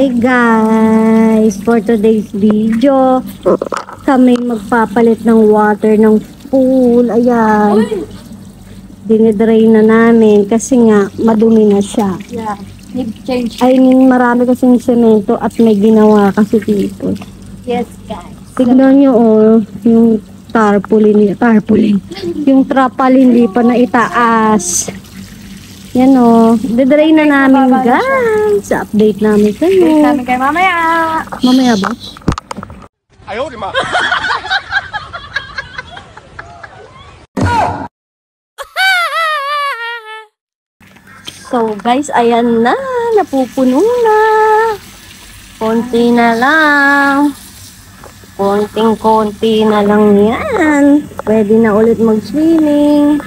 Hi guys! For today's video, kami magpapalit ng water ng pool. Ayan. Dinidrain na namin kasi nga madumi na siya. Yeah. Need change. I mean, marami kasing semento at may ginawa kasi dito. Yes, guys. Tignan nyo yung tarpaulin. Yung trapal hindi pa na itaas. Yan didrain na namin guys. Update namin kayo. Update namin kayo mamaya. Mamaya ba? Ayaw, di ma. So guys, ayan na. Napupuno na. Konti na lang. Konting-konti na lang yan. Pwede na ulit mag-swimming.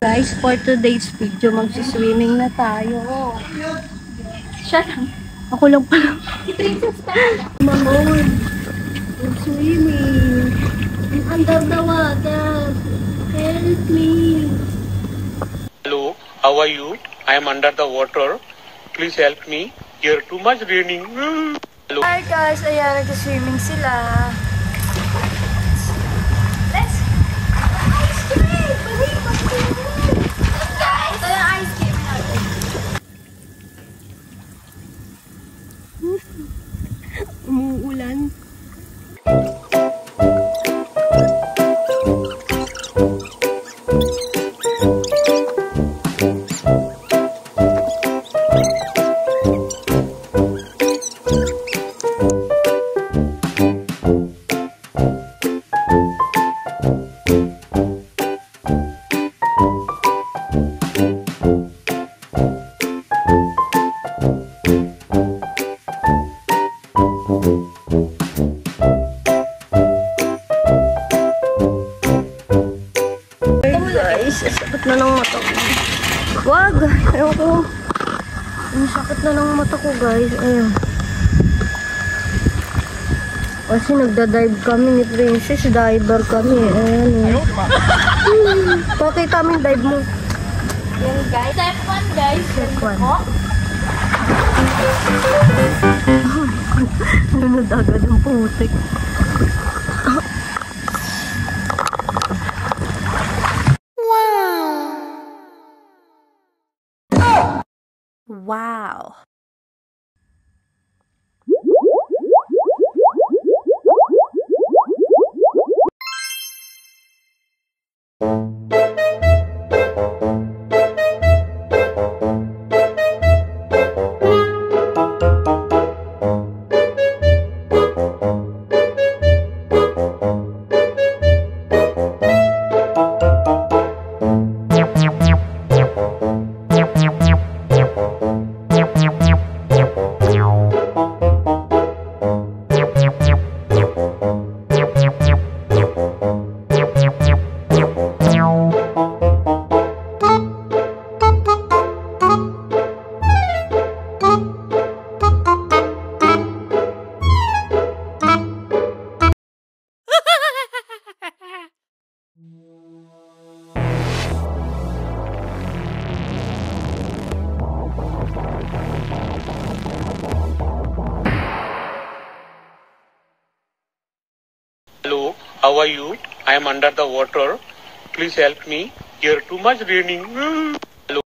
Guys, for today's video, mag-swimming na tayo. Shut up. Ako lang pala. Mamon. Mag-swimming. I'm under the water. Help me. Hello, how are you? I am under the water. Please help me. Here too much raining. Hello. Hi guys, ayan, nag-swimming sila. Let's ice cream! Guys, ito yung ice cream natin. Umuulan. Sakit na ng mata ko. Wag! Ayoko. Ang sakit na ng mata ko guys. Ayan. Kasi nagda-dive kami ni Princess. Diver kami. Ayan. Pakita mo yung dive mo. Yan guys. Step 1 guys. Step 1. Lunod agad ang putik. Wow. Hello, how are you? I am under the water. Please help me. Here too much raining. Hello.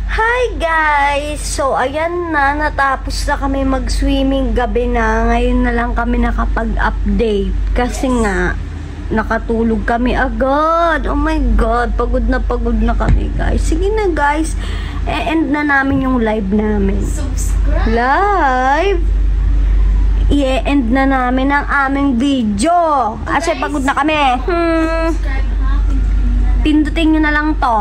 Hi guys! So ayan na, natapos na kami mag-swimming gabi na. Ngayon na lang kami nakapag-update. Kasi nga, nakatulog kami agad. Oh my God, pagod na kami guys. Sige na guys, e-end na namin yung live namin. Subscribe! Live! I-end na namin ang aming video. Kasi pagod na kami. Subscribe ha. Pindutin nyo na lang to.